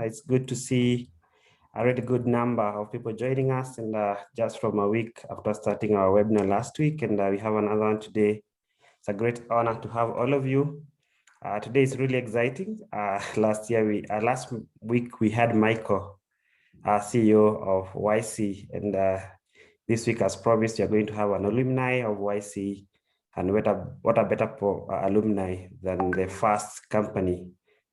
It's good to see a really good number of people joining us, and just from a week after starting our webinar last week, and we have another one today. It's a great honor to have all of you. Today is really exciting. Last week we had Michael, CEO of YC, and this week, as promised, we are going to have an alumni of YC, and what a better alumni than the first company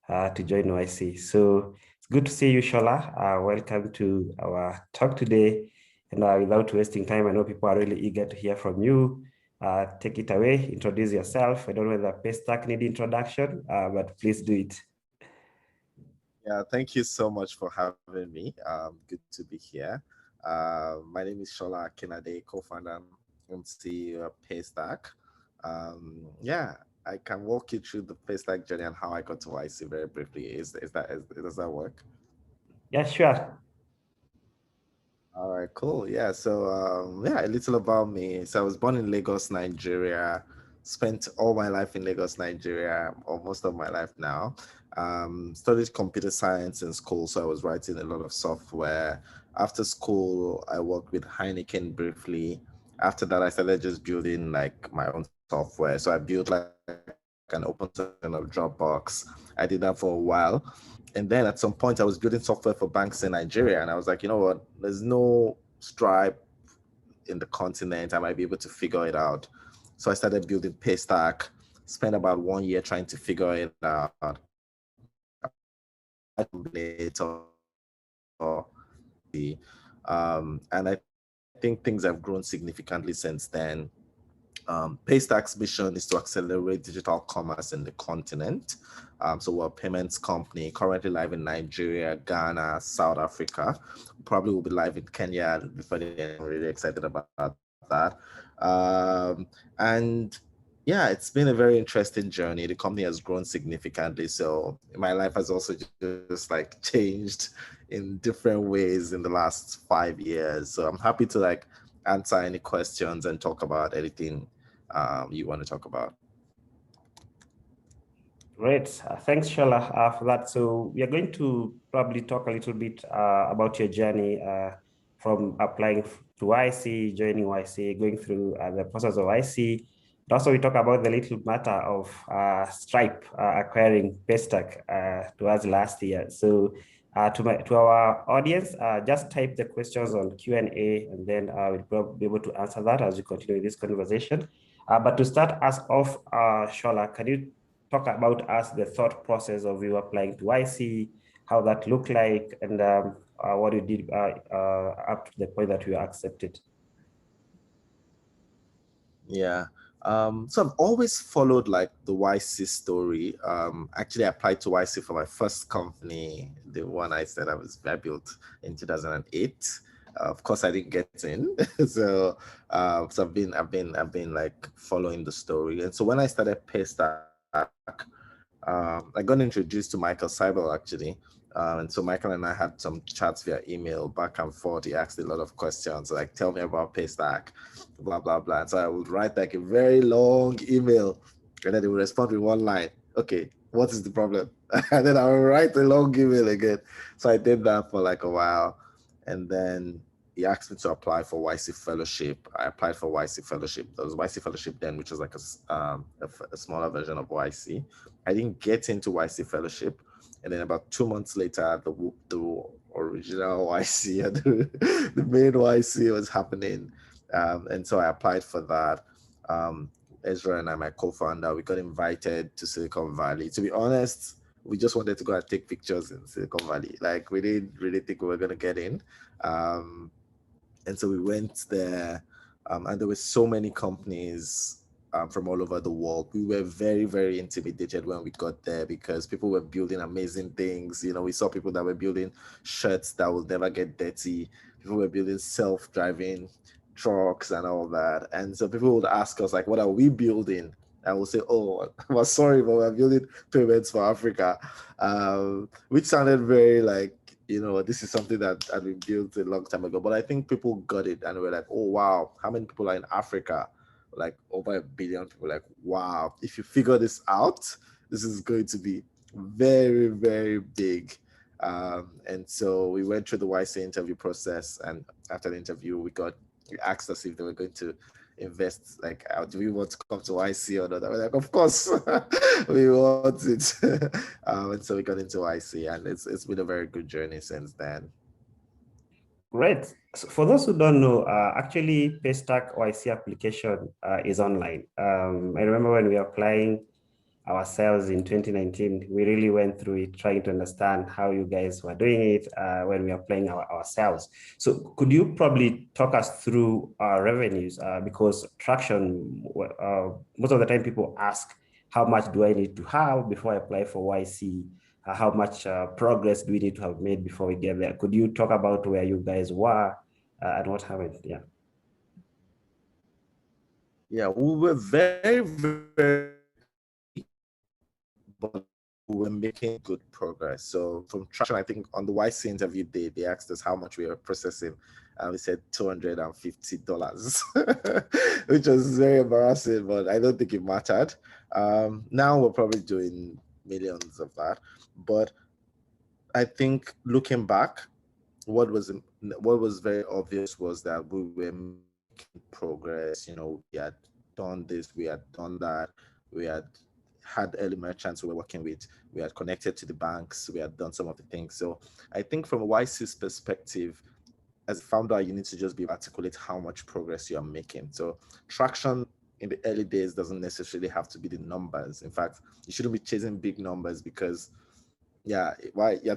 to join YC. So it's good to see you, Shola. Welcome to our talk today. And without wasting time, I know people are really eager to hear from you. Take it away, introduce yourself. I don't know whether Paystack need introduction, but please do it. Yeah, thank you so much for having me. Good to be here. My name is Shola Akinlade, co-founder and CEO of Paystack. Yeah, I can walk you through the Paystack journey and how I got to YC very briefly. Does that work? Yeah, sure. All right, cool. Yeah, so yeah, a little about me. So I was born in Lagos, Nigeria. Spent all my life in Lagos, Nigeria, or most of my life now. Studied computer science in school, so I was writing a lot of software. After school, I worked with Heineken briefly. After that, I started just building like my own software. So I built like an open version of Dropbox. I did that for a while. And then at some point, I was building software for banks in Nigeria. And I was like, you know what? There's no Stripe in the continent. I might be able to figure it out. So I started building Paystack, spent about 1 year trying to figure it out. And I think things have grown significantly since then. Paystack's mission is to accelerate digital commerce in the continent. So we're a payments company currently live in Nigeria, Ghana, South Africa. Probably will be live in Kenya before the end. I'm really excited about that. And yeah, it's been a very interesting journey. The company has grown significantly. So my life has also just like changed in different ways in the last 5 years. So I'm happy to like answer any questions and talk about anything you want to talk about. Great. Thanks, Shola, for that. So we are going to probably talk a little bit about your journey from applying to YC, joining YC, going through the process of YC. And also, we talk about the little matter of Stripe acquiring Paystack to us last year. So to our audience, just type the questions on Q&A, and then we'll probably be able to answer that as we continue this conversation. But to start us off, Shola, can you talk about us the thought process of you applying to YC, how that looked like, and what you did up to the point that you were accepted? Yeah. So I've always followed like the YC story. Actually, I applied to YC for my first company, the one I built in 2008. Of course, I didn't get in, so I've been like following the story. And so when I started Paystack, I got introduced to Michael Seibel actually. And so Michael and I had some chats via email back and forth. He asked a lot of questions like, tell me about Paystack, blah, blah, blah. And so I would write like a very long email, and then they would respond with one line. Okay, what is the problem? And then I would write a long email again. So I did that for like a while. And then he asked me to apply for YC Fellowship. I applied for YC Fellowship. There was YC Fellowship then, which was like a smaller version of YC. I didn't get into YC Fellowship. And then about 2 months later, the original YC and the main YC was happening. And so I applied for that. Ezra and I, my co-founder, we got invited to Silicon Valley. To be honest, we just wanted to go and take pictures in Silicon Valley. Like we didn't really think we were going to get in. And so we went there, and there were so many companies from all over the world. We were very, very intimidated when we got there because people were building amazing things. You know, we saw people that were building shirts that will never get dirty. People were building self-driving trucks and all that. And so people would ask us, like, what are we building? And we'll say, oh, well, sorry, but we're building payments for Africa, which sounded very like, you know, this is something that had been built a long time ago. But I think people got it and were like, oh, wow, how many people are in Africa? Like over 1 billion people. Like, wow, if you figure this out, this is going to be very, very big. And so we went through the YC interview process, and after the interview, we asked us if they were going to invest, like, do we want to come to YC or not? I was like, of course, we want it. And so we got into YC, and it's been a very good journey since then. Great. So for those who don't know, actually, Paystack YC application is online. I remember when we were applying ourselves in 2019, we really went through it, trying to understand how you guys were doing it when we were playing ourselves. So could you probably talk us through our revenues? Because traction, most of the time people ask, how much do I need to have before I apply for YC? How much progress do we need to have made before we get there? Could you talk about where you guys were and what happened? Yeah. Yeah, we were very, very, but we were making good progress. So from traction, I think on the YC interview, they asked us how much we were processing, and we said $250, which was very embarrassing, but I don't think it mattered. Now we're probably doing millions of that, but I think looking back, what was very obvious was that we were making progress. We had done this, we had done that, we had early merchants we were working with, we had connected to the banks, we had done some of the things. So I think from a YC's perspective, as a founder, you need to just be able to articulate how much progress you are making. So traction in the early days doesn't necessarily have to be the numbers. In fact, you shouldn't be chasing big numbers, because you're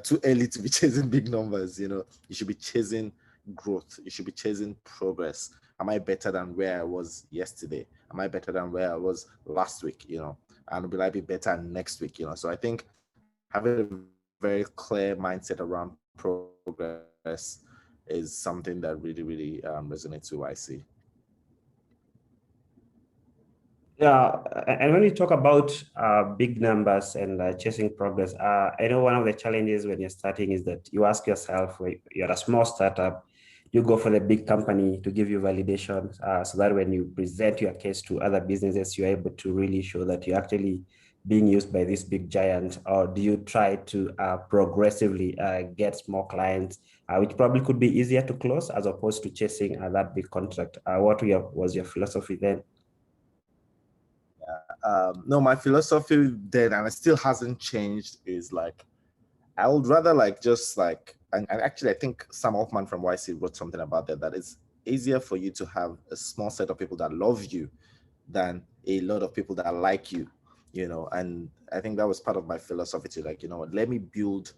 too early to be chasing big numbers. You should be chasing growth. You should be chasing progress. Am I better than where I was yesterday? Am I better than where I was last week? And will I be better next week? So I think having a very clear mindset around progress is something that really, really resonates with YC. Yeah, and when you talk about big numbers and chasing progress, I know one of the challenges when you're starting is that you ask yourself, when you're a small startup, you go for the big company to give you validation, so that when you present your case to other businesses, you're able to really show that you're actually being used by this big giant. Or do you try to progressively get small clients, which probably could be easier to close as opposed to chasing that big contract? What was your philosophy then? No, my philosophy then, and it still hasn't changed, is like, I would rather and actually I think Sam Hoffman from YC wrote something about that it's easier for you to have a small set of people that love you than a lot of people that like you, and I think that was part of my philosophy to, like, let me build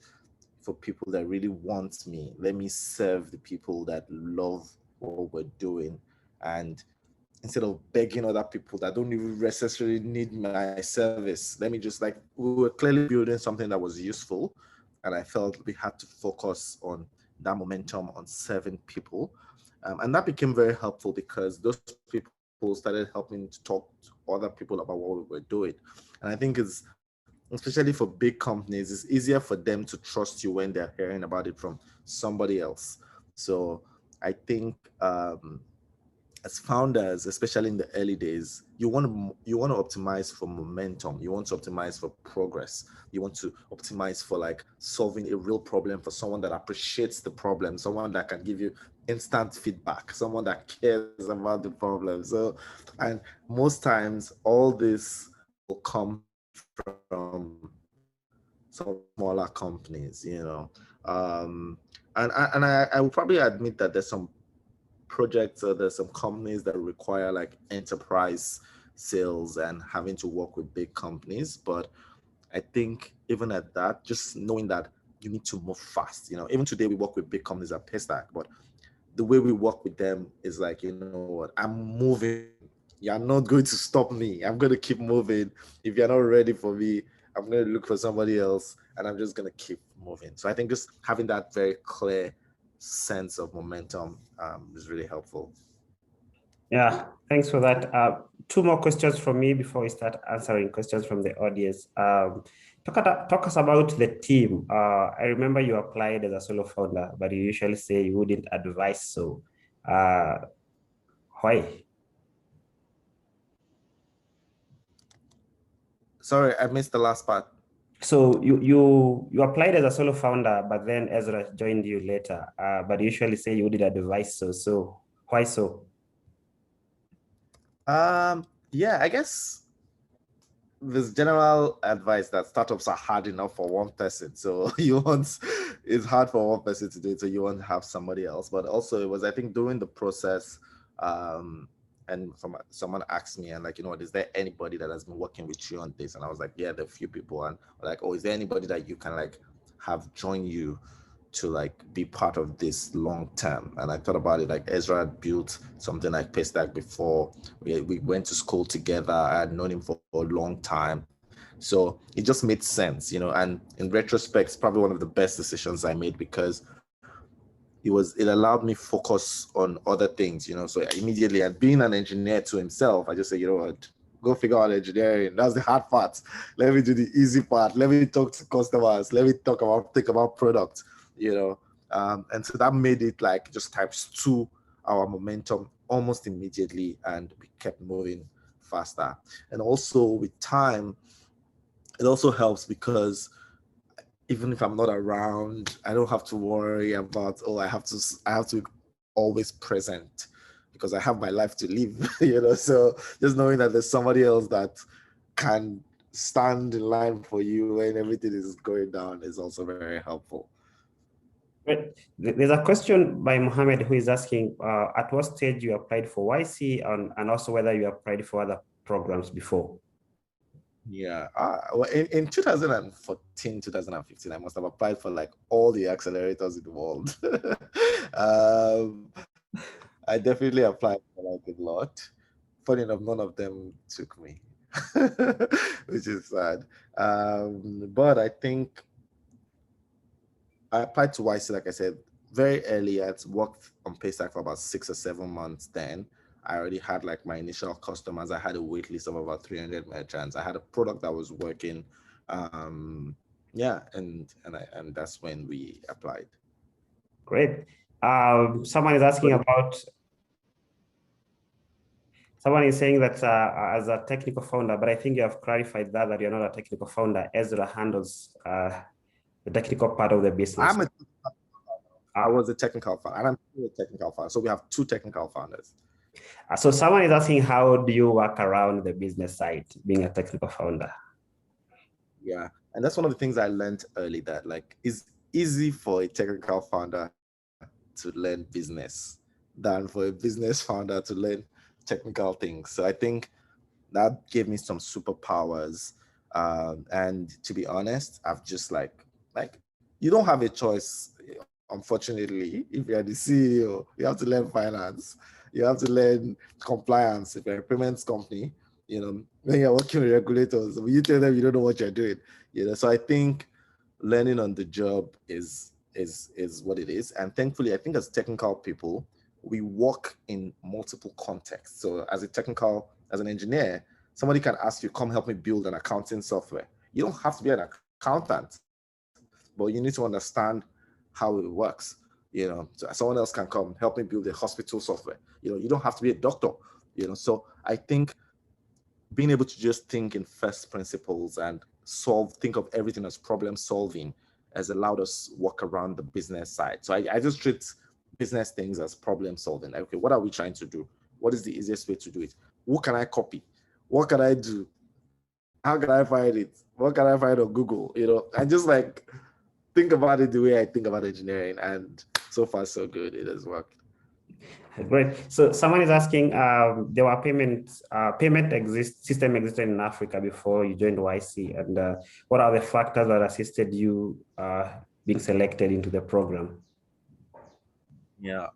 for people that really want me. Let me serve the people that love what we're doing. And instead of begging other people that don't even necessarily need my service, let me just, like, we were clearly building something that was useful. And I felt we had to focus on that momentum on serving people. And that became very helpful, because those people started helping to talk to other people about what we were doing. And I think it's, especially for big companies, it's easier for them to trust you when they're hearing about it from somebody else. So I think as founders, especially in the early days, you want to optimize for momentum. You want to optimize for progress. You want to optimize for, like, solving a real problem for someone that appreciates the problem, someone that can give you instant feedback, someone that cares about the problem. So, and most times, all this will come from some smaller companies, and I will probably admit that there's some projects, or there's some companies that require, like, enterprise sales and having to work with big companies. But I think even at that, just knowing that you need to move fast. Even today we work with big companies at Paystack, but the way we work with them is like, what, I'm moving. You're not going to stop me. I'm going to keep moving. If you're not ready for me, I'm going to look for somebody else, and I'm just going to keep moving. So I think just having that very clear sense of momentum is really helpful. Yeah, thanks for that. Two more questions from me before we start answering questions from the audience. Talk us about the team. I remember you applied as a solo founder, but you usually say you wouldn't advise so. Why? Sorry, I missed the last part. So you applied as a solo founder, but then Ezra joined you later. But you usually say you did advise so. So why so? Yeah, I guess this general advice that startups are hard enough for one person. So you want it's hard for one person to do it, so you want to have somebody else. But also it was, I think, during the process, and someone asked me, and like, you know what, is there anybody that has been working with you on this? And I was like, yeah, there are a few people. And like, oh, is there anybody that you can like have join you to like be part of this long term? And I thought about it, like Ezra had built something like Paystack before. We went to school together. I had known him for a long time. So it just made sense, you know. And in retrospect, it's probably one of the best decisions I made, because it allowed me focus on other things, you know. So immediately, and being an engineer to himself, I just said, you know what, go figure out engineering. That's the hard part. Let me do the easy part. Let me talk to customers. Let me think about products, you know. And so that made it like just times two our momentum almost immediately, and we kept moving faster. And also with time, it also helps because even if I'm not around, I don't have to worry about, oh, I have to be always present, because I have my life to live, you know. So just knowing that there's somebody else that can stand in line for you when everything is going down is also very helpful. Right. There's a question by Mohammed who is asking at what stage you applied for YC, and also whether you applied for other programs before. Yeah. Well, in 2014, 2015, I must have applied for like all the accelerators in the world. I definitely applied for like a lot. Funny enough, none of them took me, which is sad. But I think I applied to YC, like I said, very early. I had worked on Paystack for about 6 or 7 months then. I already had like my initial customers. I had a wait list of about 300 merchants. I had a product that was working. Yeah, and that's when we applied. Great. Someone is asking about, someone is saying that as a technical founder, but I think you have clarified that you're not a technical founder. Ezra handles the technical part of the business. I was a technical founder, and I'm still a technical founder. So we have two technical founders. So someone is asking, how do you work around the business side, being a technical founder? Yeah, and that's one of the things I learned early, that like it's easy for a technical founder to learn business than for a business founder to learn technical things. So I think that gave me some superpowers. And to be honest, I've just like you don't have a choice. Unfortunately, if you're the CEO, you have to learn finance, you have to learn compliance. If you're a payments company, you know, when you're working with regulators, when you tell them you don't know what you're doing, you know. So I think learning on the job is what it is. And thankfully, I think as technical people, we work in multiple contexts. So as an engineer, somebody can ask you, come help me build an accounting software. You don't have to be an accountant, but you need to understand how it works. You know, so someone else can come help me build a hospital software. You know, you don't have to be a doctor. You know, so I think being able to just think in first principles and think of everything as problem solving has allowed us work around the business side. So I just treat business things as problem solving. Like, okay, what are we trying to do? What is the easiest way to do it? Who can I copy? What can I do? How can I find it? What can I find on Google? You know, I just like think about it the way I think about engineering, and so far so good. It has worked. Great. So someone is asking, there were payment system existed in Africa before you joined YC, and what are the factors that assisted you being selected into the program? Yeah.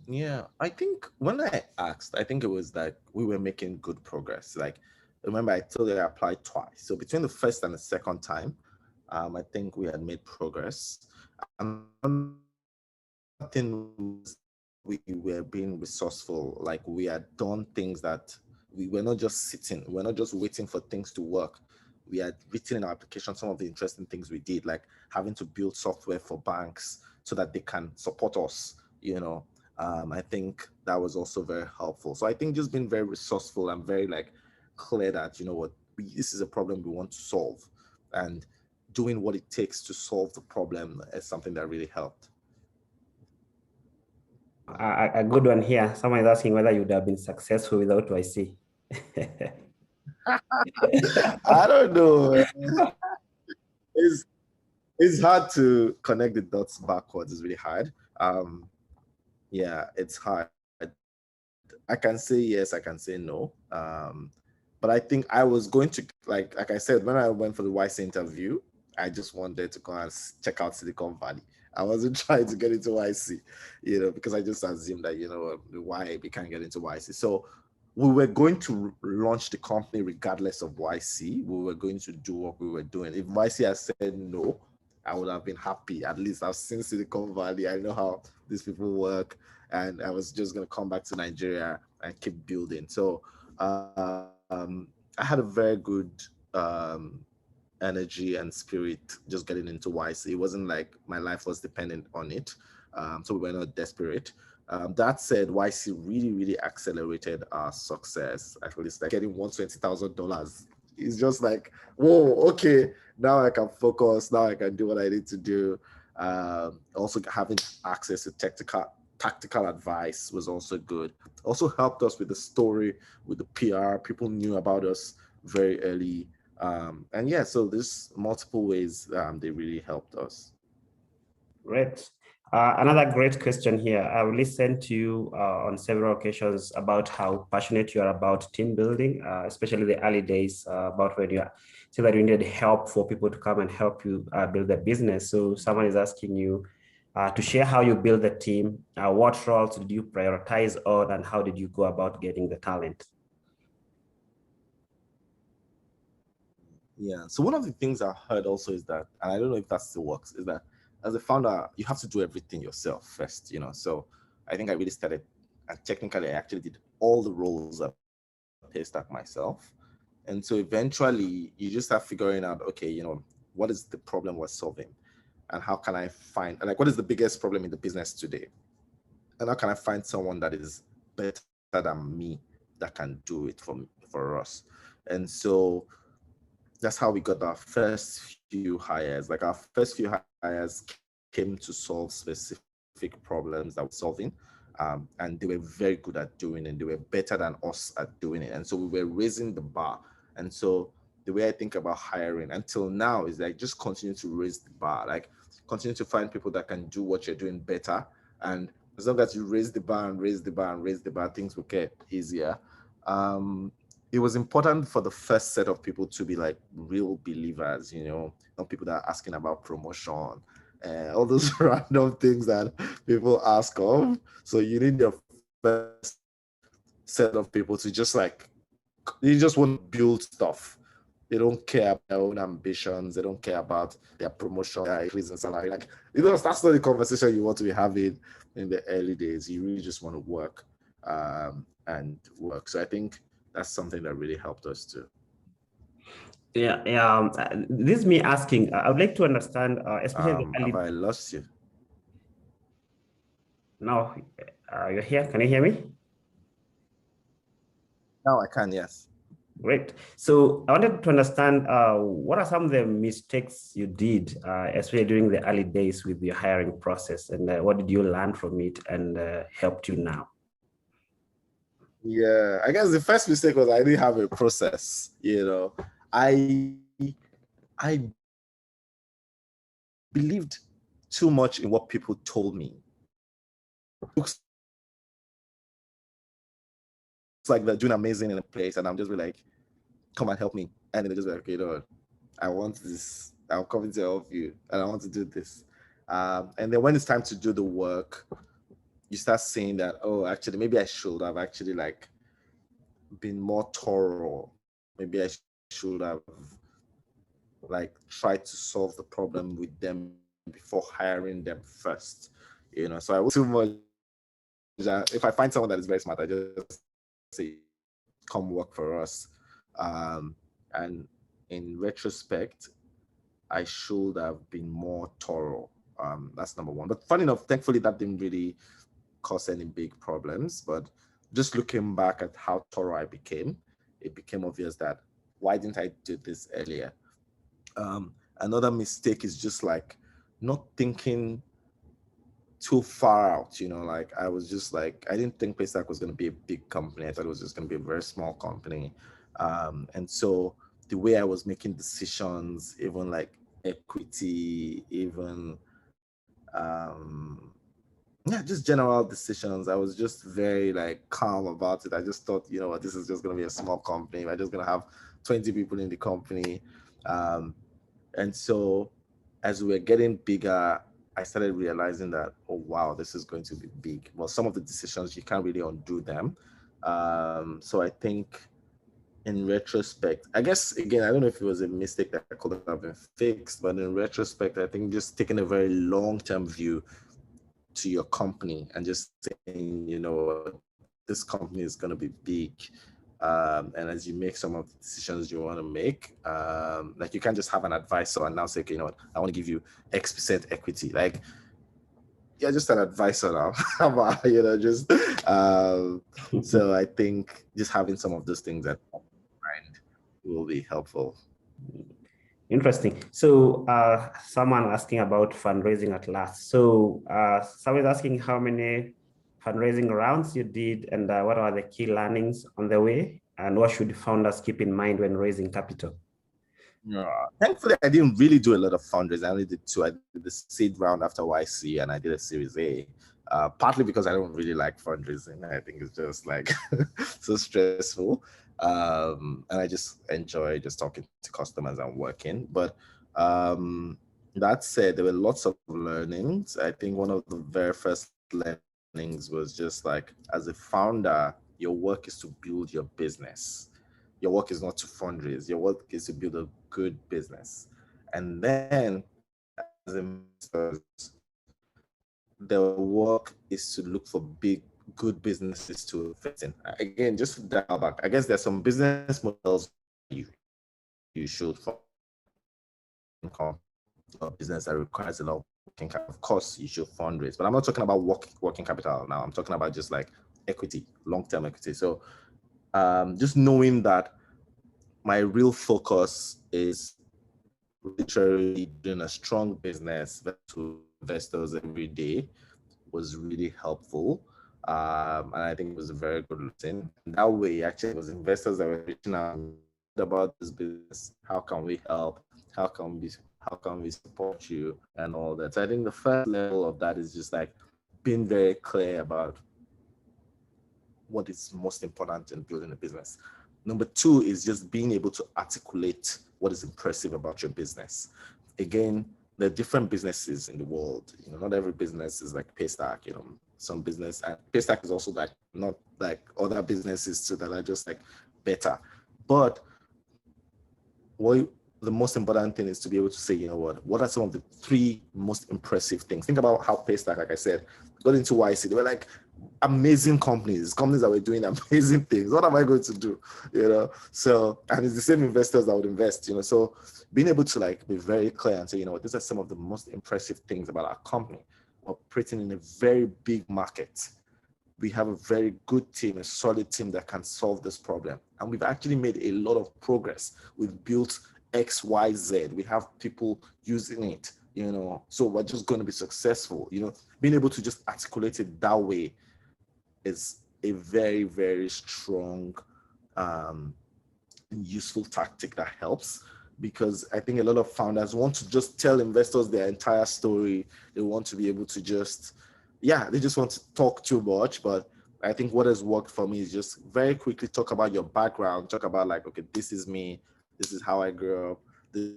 Yeah, I think when I asked, I think it was that we were making good progress. Like, remember, I told you I applied twice. So between the first and the second time, I think we had made progress. Another thing was we were being resourceful. Like, we had done things that we were not just sitting, we're not just waiting for things to work. We had written in our application some of the interesting things we did, like having to build software for banks so that they can support us, you know. I think that was also very helpful. So I think just being very resourceful and very like clear that, you know what, this is a problem we want to solve. and doing what it takes to solve the problem is something that really helped. A good one here. Someone is asking whether you would have been successful without YC. I don't know. It's hard to connect the dots backwards. It's really hard. Yeah, it's hard. I can say yes, I can say no. But I think I was going to, like I said, when I went for the YC interview, I just wanted to go and check out Silicon Valley. I wasn't trying to get into YC, because I just assumed that, why we can't get into YC. So we were going to launch the company regardless of YC. We were going to do what we were doing. If YC had said no, I would have been happy. At least I've seen Silicon Valley. I know how these people work. And I was just going to come back to Nigeria and keep building. So I had a very good energy and spirit just getting into YC. It wasn't like my life was dependent on it. So we were not desperate. That said, YC really, really accelerated our success. At least like getting $120,000. It's just like, whoa, okay, now I can focus. Now I can do what I need to do. Also having access to tactical advice was also good. Also helped us with the story, with the PR. People knew about us very early. And yeah, so there's multiple ways they really helped us. Great. Another great question here. I've listened to you on several occasions about how passionate you are about team building, especially the early days, about when you say that you needed help for people to come and help you build a business. So someone is asking you to share how you build the team, what roles did you prioritize on, and how did you go about getting the talent? Yeah. So one of the things I heard also is that, and I don't know if that still works, is that as a founder, you have to do everything yourself first, So I think I really started, and technically I actually did all the roles at Paystack myself. And so eventually you just start figuring out, okay, what is the problem we're solving? And how can I find, like, what is the biggest problem in the business today? And how can I find someone that is better than me that can do it for us? And so that's how we got our first few hires. Like our first few hires came to solve specific problems that we're solving. And they were very good at doing it. They were better than us at doing it. And so we were raising the bar. And so the way I think about hiring until now is like just continue to raise the bar, like continue to find people that can do what you're doing better. And as long as you raise the bar and raise the bar and raise the bar, things will get easier. It was important for the first set of people to be like real believers, not people that are asking about promotion and all those random things that people ask of. So you need your first set of people to just like, you just want to build stuff. They don't care about their own ambitions. They don't care about their promotion, their increase in salary. Like, that's not the conversation you want to be having in the early days. You really just want to work and work. So I think that's something that really helped us too. Yeah. This is me asking. I would like to understand, especially have I lost you? No, you're here. Can you hear me? Now I can, yes. Great. So I wanted to understand what are some of the mistakes you did, especially during the early days with your hiring process, and what did you learn from it and helped you now? Yeah, I guess the first mistake was I didn't have a process. I believed too much in what people told me. Looks like they're doing amazing in a place, and I'm just like, come and help me. And then they just like, okay, I want this. I'll come to help you, and I want to do this. And then when it's time to do the work, you start saying that, oh, actually, maybe I should have actually like been more thorough. Maybe I should have like tried to solve the problem with them before hiring them first. So I was too much. If I find someone that is very smart, I just say, come work for us. And in retrospect, I should have been more thorough. That's number one. But funny enough, thankfully, that didn't really cause any big problems. But just looking back at how thorough I became, it became obvious that why didn't I do this earlier? Another mistake is just like not thinking too far out, like I was just like, I didn't think Paystack was going to be a big company. I thought it was just going to be a very small company. And so the way I was making decisions, even like equity, even yeah, just general decisions, I was just very like calm about it. I just thought, you know what, this is just going to be a small company. We're just going to have 20 people in the company. And so as we were getting bigger, I started realizing that, oh, wow, this is going to be big. Well, some of the decisions, you can't really undo them. So I think in retrospect, I guess, again, I don't know if it was a mistake that could have been fixed, but in retrospect, I think just taking a very long-term view to your company and just saying, you know what, this company is going to be big. And as you make some of the decisions you want to make, like you can't just have an advisor and now say, okay, you know what, I want to give you X% equity. Like, you're just an advisor now. Just so I think just having some of those things at mind will be helpful. Interesting. So someone asking about fundraising at last. So someone's asking how many fundraising rounds you did and what are the key learnings on the way and what should founders keep in mind when raising capital? Thankfully, I didn't really do a lot of fundraising. I only did two. I did the seed round after YC and I did a Series A. Partly because I don't really like fundraising. I think it's just like so stressful. And I just enjoy just talking to customers and working. But that said, there were lots of learnings. I think one of the very first learnings was just like, as a founder, your work is to build your business. Your work is not to fundraise. Your work is to build a good business. And then as investors, their work is to look for big, good businesses to invest in. Again, just to dial back, I guess there's some business models you should follow. A business that requires a lot of working capital. Of course, you should fundraise, but I'm not talking about working capital now. I'm talking about just like equity, long-term equity. So just knowing that my real focus is literally doing a strong business to investors every day was really helpful. And I think it was a very good lesson. And that way, actually, it was investors that were reaching out about this business. How can we help? How can we support you and all that? So I think the first level of that is just like being very clear about what is most important in building a business. Number two is just being able to articulate what is impressive about your business. Again, there are different businesses in the world. Not every business is like Paystack. Some business, and Paystack is also like not like other businesses too that are just like better. But the most important thing is to be able to say, what are some of the three most impressive things? Think about how Paystack, like I said, got into YC. They were like amazing companies that were doing amazing things. What am I going to do? So, and it's the same investors that would invest, so being able to like be very clear and say, these are some of the most impressive things about our company. We're operating in a very big market. We have a very good team, a solid team that can solve this problem. And we've actually made a lot of progress. We've built X, Y, Z. We have people using it, so we're just going to be successful. Being able to just articulate it that way is a very, very strong and useful tactic that helps, because I think a lot of founders want to just tell investors their entire story. They want to be able to they just want to talk too much. But I think what has worked for me is just very quickly talk about your background, talk about like, okay, this is me, this is how I grew up, this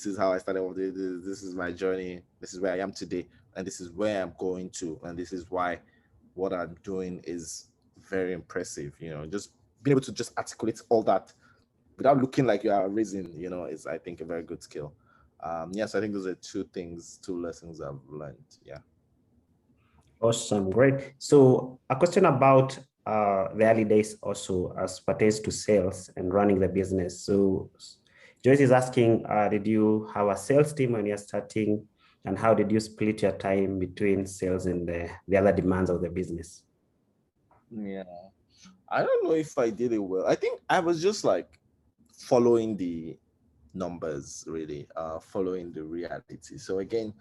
is how I started, this is my journey, this is where I am today, and this is where I'm going to, and this is why what I'm doing is very impressive. Just being able to just articulate all that without looking like you are raising, is, I think, a very good skill. Yes, I think those are two lessons I've learned. Yeah. Awesome, great. So a question about the early days also as pertains to sales and running the business. So Joyce is asking, did you have a sales team when you're starting, and how did you split your time between sales and the other demands of the business? Yeah, I don't know if I did it well. I think I was just like following the numbers, really, following the reality. So again,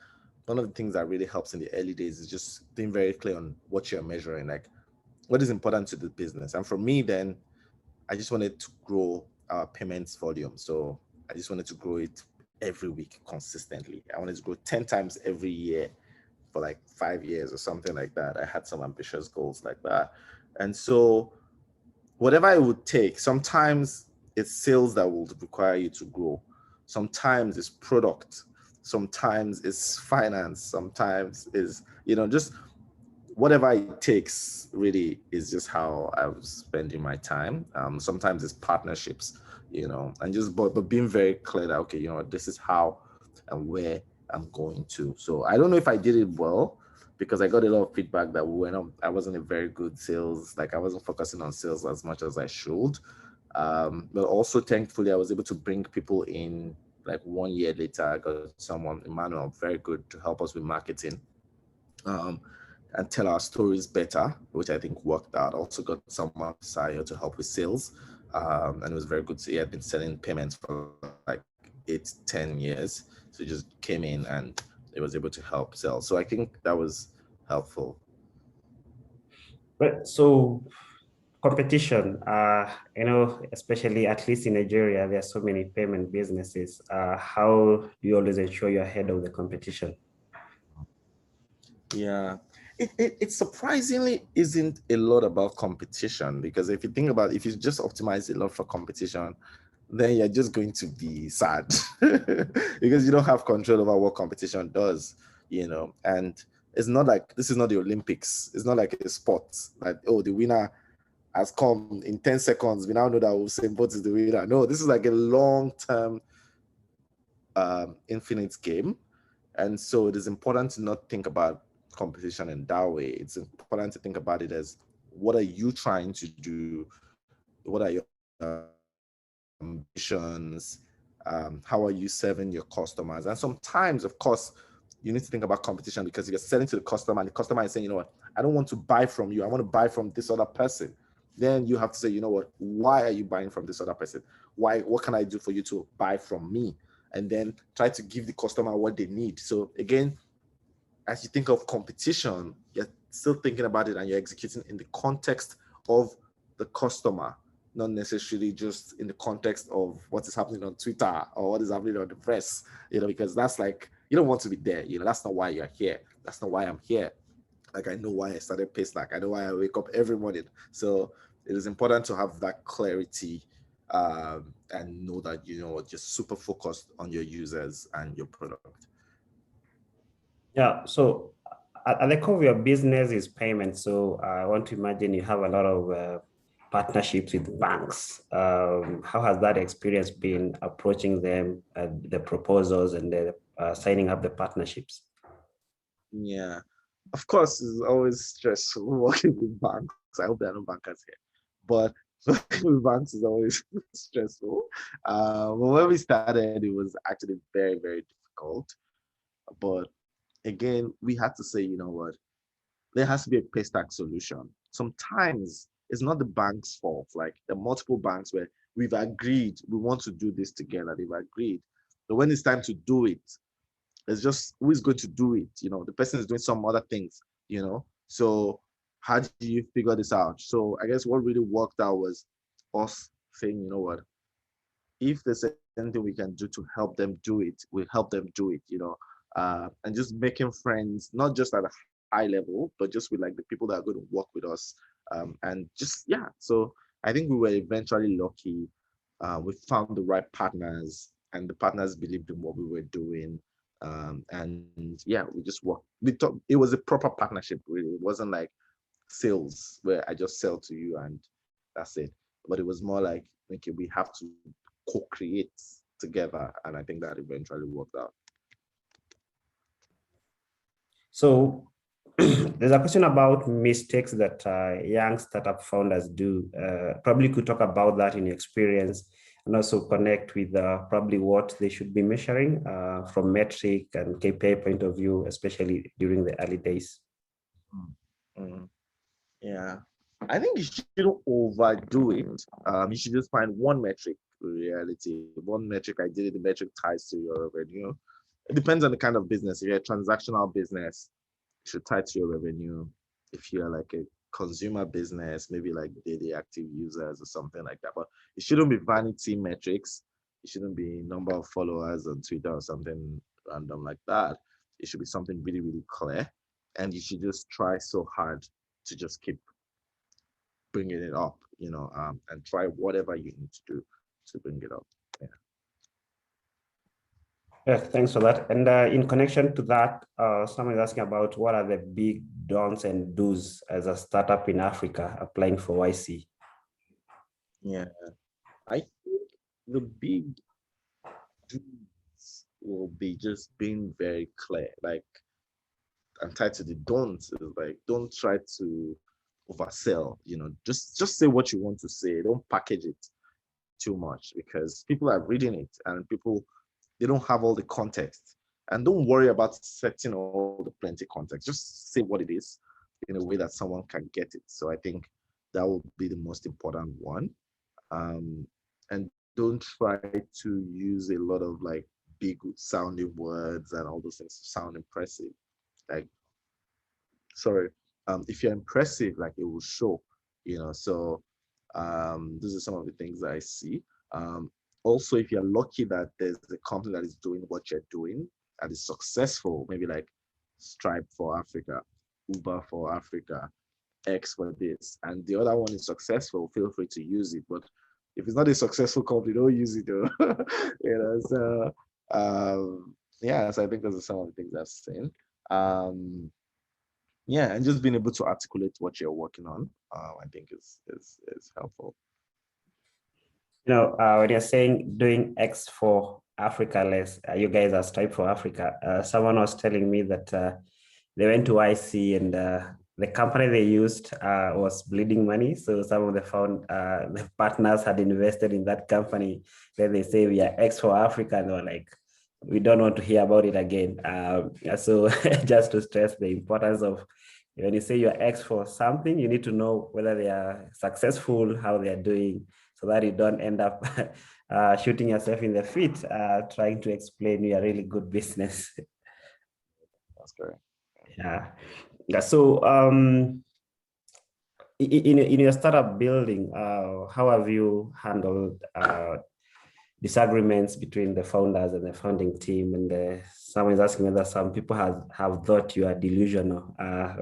one of the things that really helps in the early days is just being very clear on what you're measuring, like what is important to the business. And for me, then I just wanted to grow our payments volume. So I just wanted to grow it every week consistently. I wanted to grow 10 times every year for like 5 years or something like that. I had some ambitious goals like that. And so whatever it would take, sometimes it's sales that will require you to grow. Sometimes it's product. Sometimes it's finance. Sometimes is, just whatever it takes really is just how I was spending my time. Sometimes it's partnerships, and just but being very clear that okay, this is how and where I'm going to. So I don't know if I did it well because I got a lot of feedback that I wasn't a very good sales, like I wasn't focusing on sales as much as I should. But also thankfully I was able to bring people in. Like 1 year later, I got someone, Emmanuel, very good to help us with marketing. Um, and tell our stories better, which I think worked out. Also got someone from Sayo to help with sales. And it was very good. So he had been selling payments for like 8-10 years. So he just came in and he was able to help sell. So I think that was helpful. But so competition, especially at least in Nigeria, there are so many payment businesses. How do you always ensure you're ahead of the competition? Yeah. It surprisingly isn't a lot about competition because if you think about if you just optimize a lot for competition, then you're just going to be sad because you don't have control over what competition does, and it's not like this is not the Olympics. It's not like a sport like, oh, the winner has come in 10 seconds. We now know that Usain Bolt is the winner. No, this is like a long-term infinite game. And so it is important to not think about competition in that way. It's important to think about it as what are you trying to do? What are your ambitions? How are you serving your customers? And sometimes, of course, you need to think about competition because you're selling to the customer and the customer is saying, you know what, I don't want to buy from you. I want to buy from this other person. Then you have to say, you know what, why are you buying from this other person? Why? What can I do for you to buy from me? And then try to give the customer what they need. So again, as you think of competition, you're still thinking about it and you're executing in the context of the customer, not necessarily just in the context of what is happening on Twitter or what is happening on the press, because that's like, you don't want to be there. That's not why you're here. That's not why I'm here. Like, I know why I started Paystack. I know why I wake up every morning. So it is important to have that clarity and know that, just super focused on your users and your product. Yeah, so at the core of your business is payment. So I want to imagine you have a lot of partnerships with banks. How has that experience been approaching them, the proposals and the signing up the partnerships? Yeah, of course, it's always stressful working with banks. I hope there are no bankers here, but working with banks is always stressful. But when we started, it was actually very, very difficult. But again, we had to say, you know what, there has to be a Paystack solution. Sometimes it's not the bank's fault. Like there are multiple banks where we've agreed we want to do this together. They've agreed, but when it's time to do it, it's just who is going to do it. The person is doing some other things. So how do you figure this out? So I guess what really worked out was us saying, you know what, if there's anything we can do to help them do it, we'll help them do it. And just making friends, not just at a high level, but just with like the people that are going to work with us. And just yeah, so I think we were eventually lucky. We found the right partners, and the partners believed in what we were doing. And yeah, we just worked. It was a proper partnership, really. It wasn't like sales where I just sell to you and that's it. But it was more like, okay, we have to co-create together. And I think that eventually worked out. So there's a question about mistakes that young startup founders do. Probably could talk about that in your experience and also connect with probably what they should be measuring from metric and KPI point of view, especially during the early days. Mm. Yeah. I think you shouldn't overdo it. You should just find one metric reality. One metric, ideally, the metric ties to your revenue. It depends on the kind of business. If you're a transactional business, it should tie to your revenue. If you're like a consumer business, maybe like daily active users or something like that. But it shouldn't be vanity metrics. It shouldn't be number of followers on Twitter or something random like that. It should be something really, really clear. And you should just try so hard to just keep bringing it up, and try whatever you need to do to bring it up. Yeah. Yeah, thanks for that. And in connection to that, someone is asking about what are the big don'ts and do's as a startup in Africa applying for YC? Yeah, I think the big do's will be just being very clear. Like, I'm tied to the don'ts. Is like, don't try to oversell. Just say what you want to say. Don't package it too much, because people are reading it and people, they don't have all the context. And don't worry about setting all the plenty context. Just say what it is in a way that someone can get it. So I think that will be the most important one. And don't try to use a lot of like big sounding words and all those things to sound impressive. Like, sorry, if you're impressive, like, it will show. So these are some of the things that I see. Also, if you're lucky that there's a company that is doing what you're doing and is successful, maybe like Stripe for Africa, Uber for Africa, X for this, and the other one is successful, feel free to use it. But if it's not a successful company, don't use it though. So yeah, so I think those are some of the things I've seen. Yeah, and just being able to articulate what you're working on, I think is helpful. When you're saying doing X for Africa less, you guys are Stripe for Africa. Someone was telling me that they went to YC and the company they used was bleeding money. So some of the partners had invested in that company. Then they say we are X for Africa, and they were like, we don't want to hear about it again. So just to stress the importance of, when you say you're X for something, you need to know whether they are successful, how they are doing, so that you don't end up shooting yourself in the feet, trying to explain you're a really good business. That's correct. Yeah. So in your startup building, how have you handled disagreements between the founders and the founding team? And someone is asking whether some people have thought you are delusional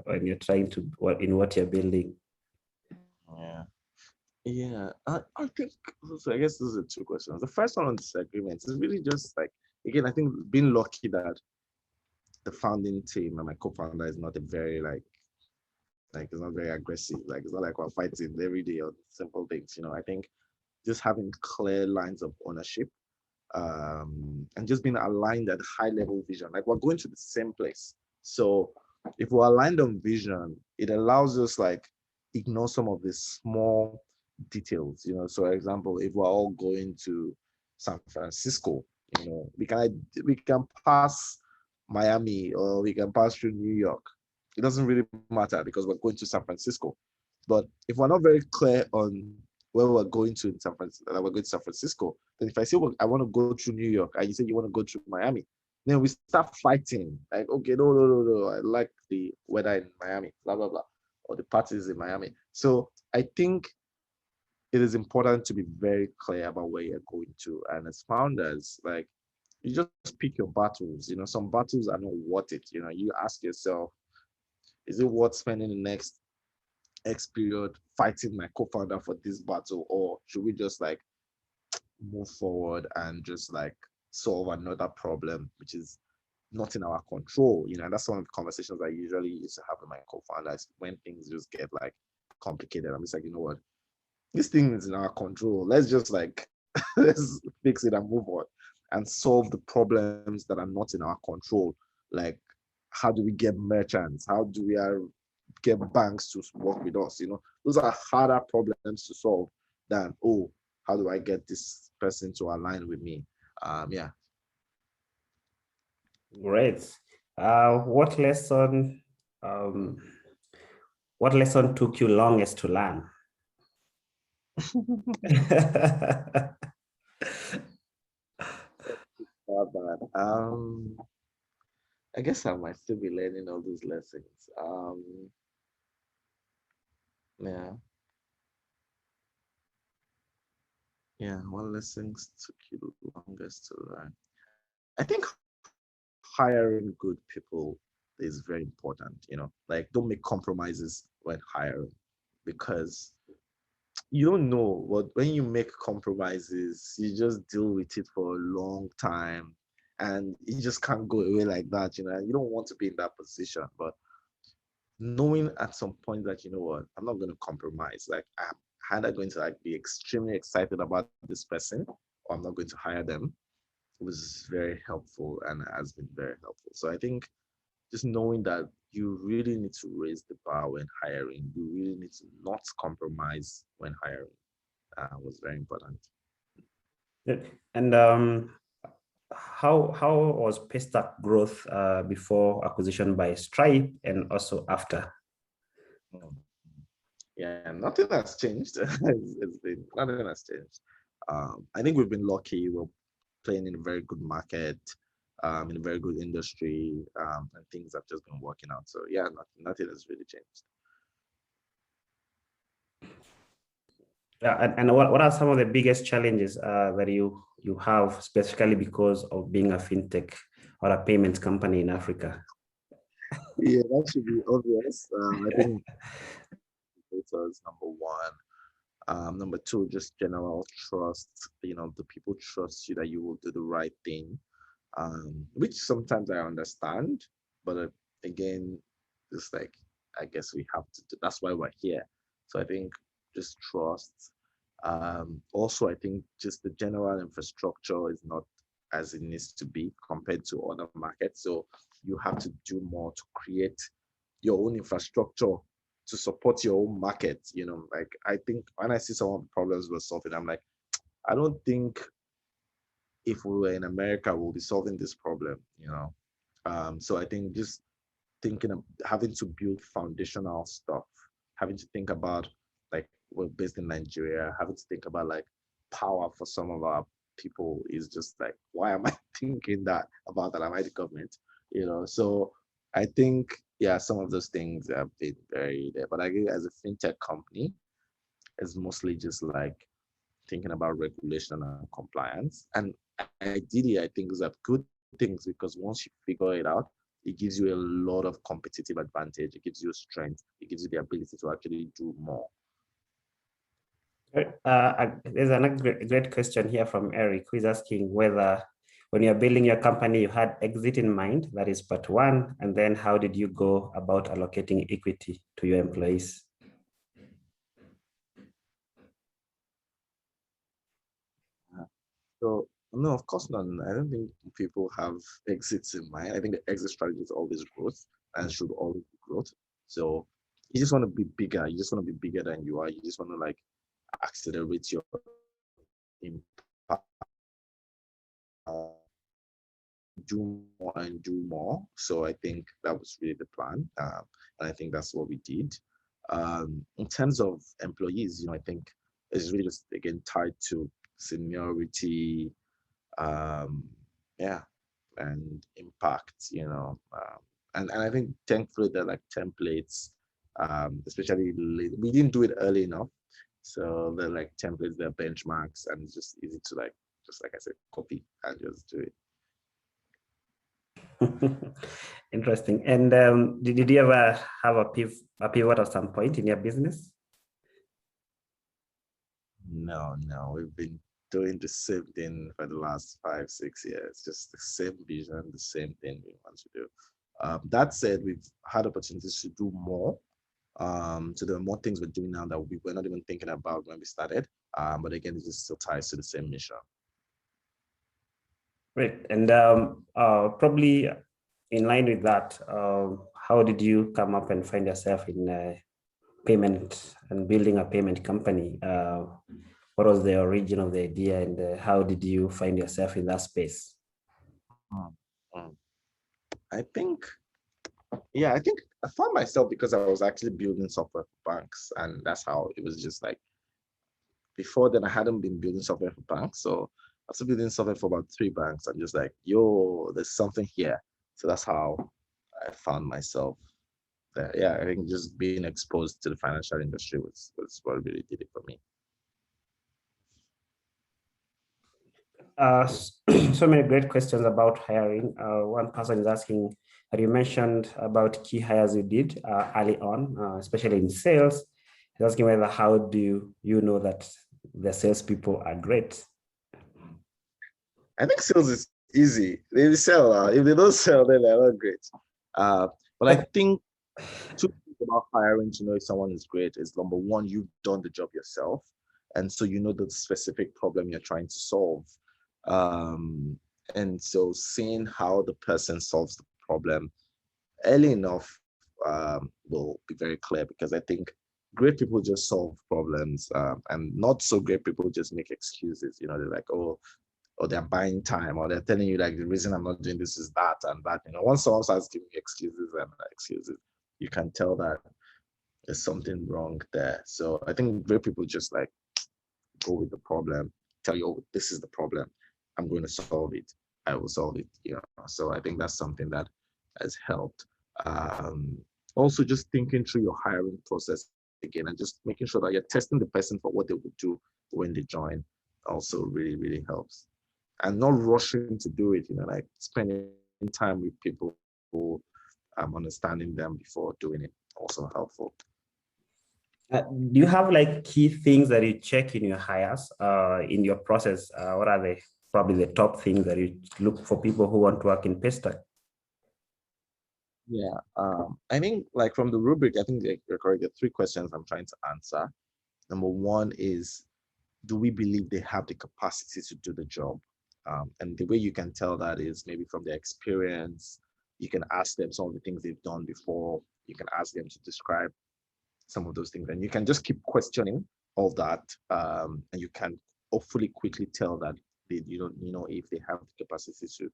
when you're trying to in what you're building. Yeah, I think so. I guess those are two questions. The first one on disagreements is really just like, again, I think being lucky that the founding team and my co-founder is not a very like it's not very aggressive. Like, it's not like we're fighting every day on simple things. I think just having clear lines of ownership, and just being aligned at high level vision. Like, we're going to the same place. So if we're aligned on vision, it allows us like ignore some of the small details. So for example, if we're all going to San Francisco, we can pass Miami or we can pass through New York. It doesn't really matter because we're going to San Francisco. But if we're not very clear on where we're going to in San Francisco, we're going to San Francisco, then if I say, well, I want to go through New York, and you say you want to go through Miami, then we start fighting. Like, okay, no, I like the weather in Miami, blah, blah, blah, or the parties in Miami. So I think it is important to be very clear about where you're going to. And as founders, like, you just pick your battles. Some battles are not worth it. You ask yourself, is it worth spending the next X period fighting my co-founder for this battle, or should we just like move forward and just like solve another problem which is not in our control? That's one of the conversations I usually used to have with my co-founders when things just get like complicated. I'm just like, what, this thing is in our control. Let's just like let's fix it and move on and solve the problems that are not in our control. Like, how do we get merchants? How do we get banks to work with us? Those are harder problems to solve than, oh, how do I get this person to align with me? Yeah. Great. What lesson took you longest to learn? Not bad. I guess I might still be learning all those lessons. Yeah, yeah. What lessons took you the longest to learn? I think hiring good people is very important. Like don't make compromises when hiring because you don't know what when you make compromises, you just deal with it for a long time and you just can't go away like that. You don't want to be in that position, but knowing at some point that you know what, I'm not going to compromise. Like I'm either going to like be extremely excited about this person or I'm not going to hire them was very helpful and has been very helpful. So I think just knowing that you really need to raise the bar when hiring, you really need to not compromise when hiring was very important. Yeah. And how was Paystack growth before acquisition by Stripe and also after? Mm. Yeah, nothing has changed. It's been nothing has changed. I think we've been lucky. We're playing in a very good market, in a very good industry, and things have just been working out. So yeah, nothing has really changed. And what are some of the biggest challenges that you have, specifically because of being a fintech or a payments company in Africa? Yeah, that should be obvious. I think data is number one. Number two, just general trust. The people trust you that you will do the right thing, which sometimes I understand, but again, it's like I guess we have to do. That's why we're here. So I think just trust. Also, I think just the general infrastructure is not as it needs to be compared to other markets. So you have to do more to create your own infrastructure to support your own market. Like I think when I see some of the problems we're solving, I'm like, I don't think if we were in America, we'll be solving this problem. So I think just thinking of having to build foundational stuff, having to think about like we're based in Nigeria, having to think about like power for some of our people is just like, why am I thinking that about that? Am I the government? So I think yeah, some of those things have been very there. But I guess as a fintech company, it's mostly just like thinking about regulation and compliance. And ideally, I think those are good things because once you figure it out, it gives you a lot of competitive advantage. It gives you strength. It gives you the ability to actually do more. There's another great question here from Eric, who is asking whether when you're building your company, you had exit in mind. That is part one. And then how did you go about allocating equity to your employees? So no, of course not. I don't think people have exits in mind. I think the exit strategy is always growth and should always be growth. So you just want to be bigger. You just want to be bigger than you are. You just want to like accelerate your impact, do more and do more. So I think that was really the plan. And I think that's what we did. In terms of employees, I think it's really just again tied to seniority, um, yeah, and impact. And I think thankfully they're like templates, especially we didn't do it early enough. So they're like templates, they're benchmarks, and it's just easy to like, just like I said, copy and just do it. Interesting. And did you ever have a pivot at some point in your business? No, we've been doing the same thing for the last 5, 6 years, just the same vision, the same thing we want to do. That said, we've had opportunities to do more. So there are more things we're doing now that we were not even thinking about when we started. But again, it just still ties to the same mission. Great. And probably in line with that, how did you come up and find yourself in payment and building a payment company? What was the origin of the idea, and how did you find yourself in that space? I think, yeah, I think I found myself because I was actually building software for banks, and that's how it was just like before then I hadn't been building software for banks. So after building something for about 3 banks, I'm just like, yo, there's something here. So that's how I found myself there. Yeah, I think just being exposed to the financial industry was what really did it for me. So many great questions about hiring. One person is asking, you mentioned about key hires you did early on, especially in sales. He's asking whether how do you know that the salespeople are great? I think sales is easy. They sell. If they don't sell, then they're not great. But I think two things about hiring to know if someone is great is number one, you've done the job yourself. And so you know the specific problem you're trying to solve. And so seeing how the person solves the problem early enough will be very clear, because I think great people just solve problems, and not so great people just make excuses. They're like, oh, or they're buying time, or they're telling you like the reason I'm not doing this is that and that. Once someone starts giving excuses and excuses, you can tell that there's something wrong there. So I think great people just like go with the problem, tell you, oh, this is the problem, I'm going to solve it, I will solve it. So I think that's something that has helped. um, Also, just thinking through your hiring process again, and just making sure that you're testing the person for what they would do when they join, also really really helps. And not rushing to do it, like spending time with people, understanding them before doing it, also helpful. Do you have like key things that you check in your hires in your process? What are the probably the top things that you look for people who want to work in Paystack? Yeah, I think like from the rubric, I think you're correct. There are 3 questions I'm trying to answer. Number one is, do we believe they have the capacity to do the job? And the way you can tell that is maybe from their experience. You can ask them some of the things they've done before. You can ask them to describe some of those things, and you can just keep questioning all that, and you can hopefully quickly tell that you don't, if they have the capacity to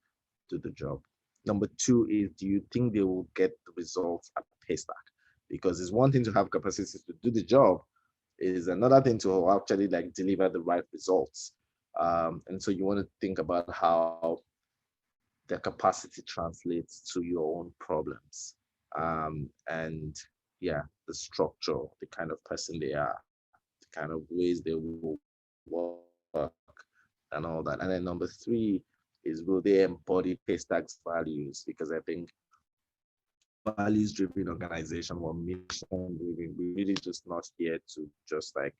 do the job. Number two is, do you think they will get the results at Paystack? Because it's one thing to have capacity to do the job, is another thing to actually like deliver the right results. And so you want to think about how their capacity translates to your own problems. And yeah, the structure, the kind of person they are, the kind of ways they will work, and all that. And then number three is, will they embody Paystack's values? Because I think we're a values driven organization, we're mission driven. We're really just not here to just like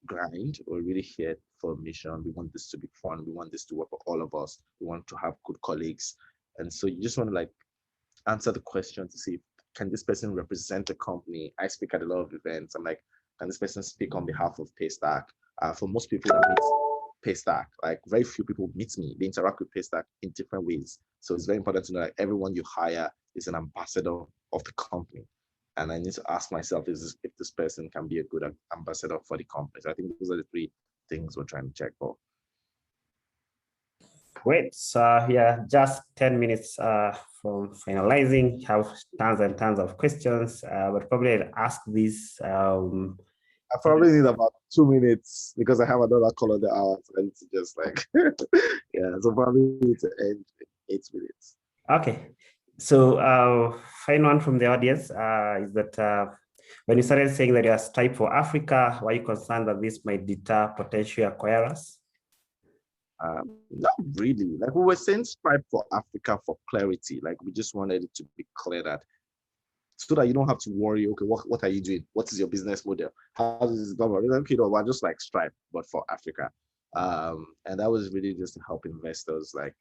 grind. We're really here for a mission. We want this to be fun. We want this to work for all of us. We want to have good colleagues. And so you just want to like answer the question to see, can this person represent the company? I speak at a lot of events. I'm like, can this person speak on behalf of Paystack? For most people that meet Paystack, like very few people meet me. They interact with Paystack in different ways. So it's very important to know that everyone you hire is an ambassador of the company. And I need to ask myself, if this person can be a good ambassador for the company. So I think those are the 3 things we're trying to check for. Great. So yeah, just 10 minutes from finalizing. Have tons and tons of questions, but probably I'll ask these. I probably need about 2 minutes because I have another call on the hour. So I need to just like, yeah, so probably need to end in 8 minutes. Okay. So final one from the audience is that when you started saying that you're Stripe for Africa, were you concerned that this might deter potential acquirers? Not really. Like, we were saying Stripe for Africa for clarity. Like, we just wanted it to be clear that, so that you don't have to worry, okay, what are you doing? What is your business model? How does this go? Okay, no, we're just like Stripe, but for Africa. And that was really just to help investors like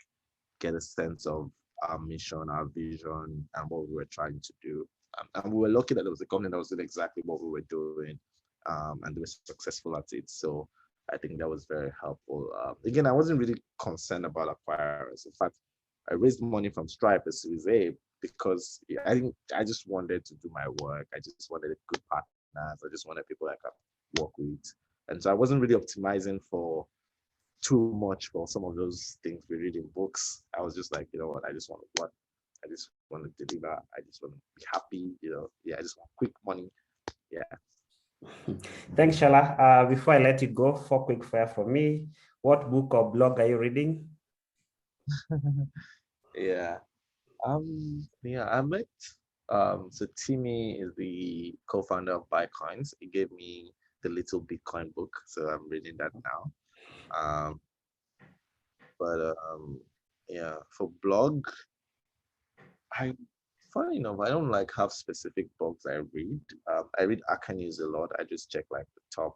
get a sense of our mission, our vision, and what we were trying to do. And we were lucky that there was a company that was doing exactly what we were doing, and they were successful at it. So I think that was very helpful. Again, I wasn't really concerned about acquirers. In fact, I raised money from Stripe as Series A because I think I just wanted to do my work. I just wanted good partners. I just wanted people I could work with. And so I wasn't really optimizing for too much for some of those things we read in books. I was just like, you know what, I just want to work. I just want to deliver. I just want to be happy. Yeah, I just want quick money. Yeah. Thanks, Shola. Before I let you go, 4 quick fire for me. What book or blog are you reading? Yeah. I met so Timmy is the co-founder of Bitcoins. He gave me the Little Bitcoin book, so I'm reading that now. Um, but yeah, for blog, I funny enough, I don't like have specific blogs I read. I read Aka News a lot. I just check like the top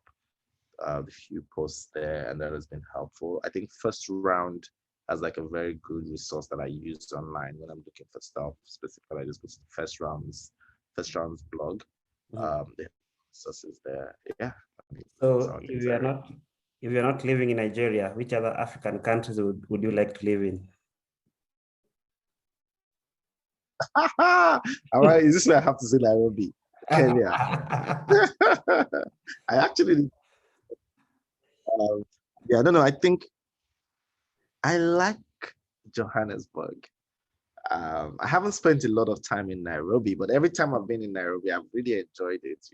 the few posts there, and that has been helpful. I think First Round has like a very good resource that I use online when I'm looking for stuff. Specifically, I just go to the First Round's blog. They have resources there. Yeah, I mean, some So of the things I read. if you're not living in Nigeria, which other African countries would you like to live in? All right, is this where I have to say Nairobi, Kenya? I actually, um, yeah, no, I think I like Johannesburg. I haven't spent a lot of time in Nairobi, but every time I've been in Nairobi, I've really enjoyed it.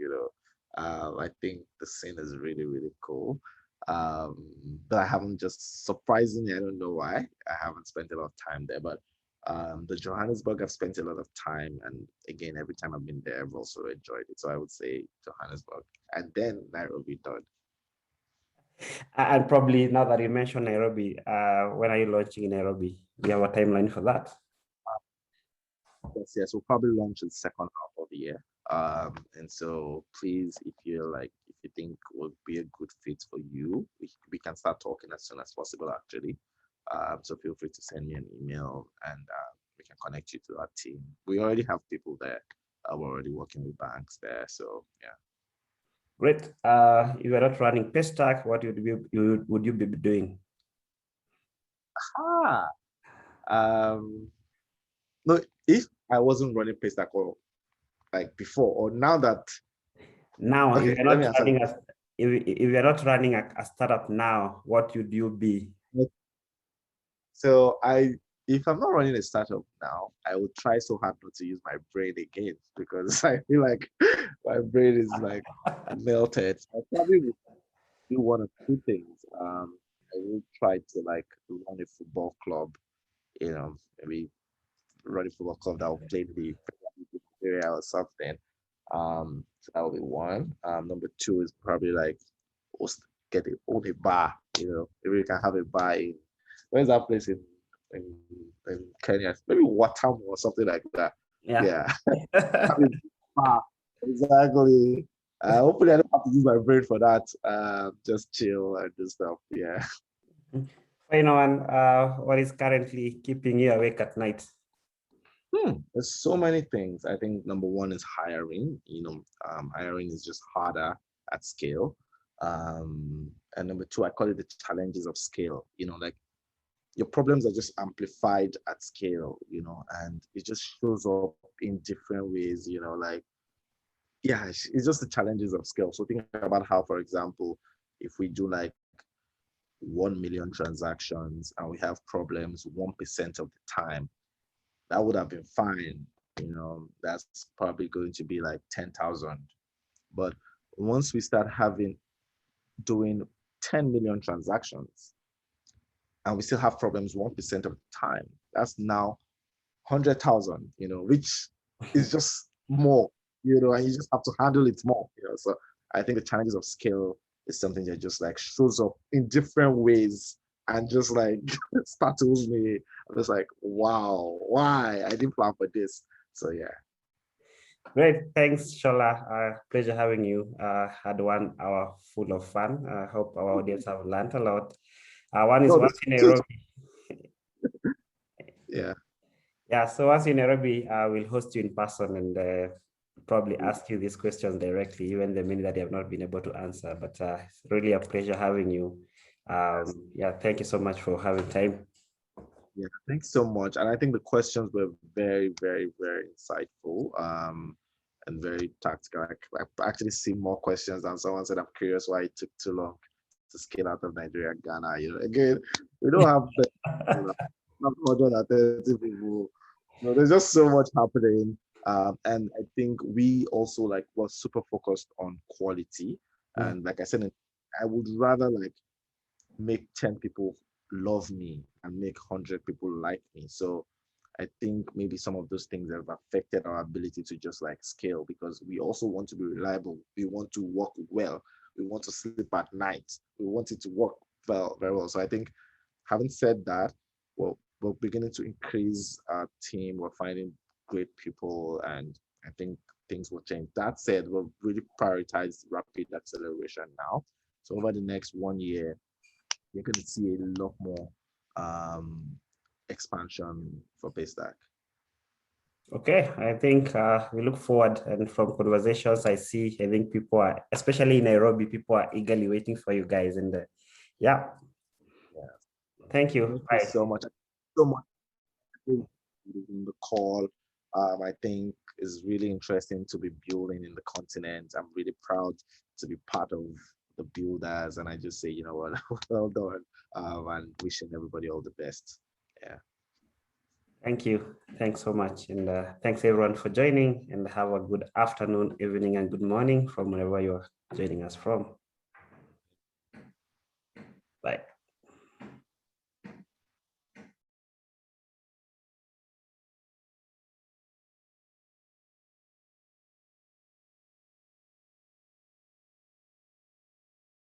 I think the scene is really, really cool. But I haven't just surprisingly, I don't know why I haven't spent a lot of time there. But the Johannesburg, I've spent a lot of time, and again, every time I've been there, I've also enjoyed it. So I would say Johannesburg, and then Nairobi third. And probably now that you mentioned Nairobi, when are you launching in Nairobi? Do you have a timeline for that? Yes, we'll probably launch in the second half of the year. And so please, if you think would be a good fit for you, we can start talking as soon as possible actually. So feel free to send me an email and we can connect you to our team. We already have people there. We're already working with banks there. So yeah. Great. If you're not running Paystack, what would you be doing? Ah, um, no, if I wasn't running Paystack or like before, or now that, Now, okay, let me answer. if you're not running a startup now, what would you be? So if I'm not running a startup now, I would try so hard not to use my brain again because I feel like my brain is like melted. I probably would do one of two things. I would try to like run a football club, maybe run a football club that will play in the area or something. So that will be one. Number two is probably like own a bar. Maybe you can have a bar in where's that place in, in Kenya? Maybe Watamu or something like that. Yeah. Yeah, have a bar. Exactly. Hopefully, I don't have to use my brain for that. Just chill and do stuff. Yeah. Final one, what is currently keeping you awake at night? There's so many things. I think number one is hiring. Hiring is just harder at scale. And number two, I call it the challenges of scale. Like your problems are just amplified at scale, and it just shows up in different ways, like, yeah, it's just the challenges of scale. So think about how, for example, if we do like 1 million transactions and we have problems 1% of the time, that would have been fine. That's probably going to be like 10,000. But once we start doing 10 million transactions and we still have problems 1% of the time, that's now 100,000, which is just more, and you just have to handle it more, So I think the challenges of scale is something that just like shows up in different ways and just like startles me. I'm just like, wow, why? I didn't plan for this. So yeah. Great, thanks, Shola. Pleasure having you. Had 1 hour full of fun. I hope our audience have learned a lot. One is No, once this in is, Nairobi. yeah. Yeah, so once in Nairobi, we'll host you in person and probably ask you these questions directly, even the many that you have not been able to answer. But it's really a pleasure having you. Yeah, thank you so much for having time. Yeah, thanks so much. And I think the questions were very, very, very insightful, and very tactical. I actually see more questions than someone said. I'm curious why it took too long to scale out of Nigeria, Ghana. Again, we don't have not 130 people. There's just so much happening. And I think we also like were super focused on quality. And like I said, I would rather like make 10 people love me and make 100 people like me. So I think maybe some of those things have affected our ability to just like scale, because we also want to be reliable. We want to work well. We want to sleep at night. We want it to work well, very well. So I think, having said that, well, we're beginning to increase our team. We're finding great people, and I think things will change. That said, we'll really prioritize rapid acceleration now. So over the next 1 year, you're going to see a lot more um, expansion for Paystack. Okay, I think we look forward, and from conversations I see, I think people are, especially in Nairobi, people are eagerly waiting for you guys. And yeah, thank you. Thank you Bye. so much. So much in the call. I think is really interesting to be building in the continent. I'm really proud to be part of the builders, and I just say, you know what, well done, and wishing everybody all the best. Yeah. Thank you. Thanks so much. And thanks everyone for joining, and have a good afternoon, evening, and good morning from wherever you're joining us from.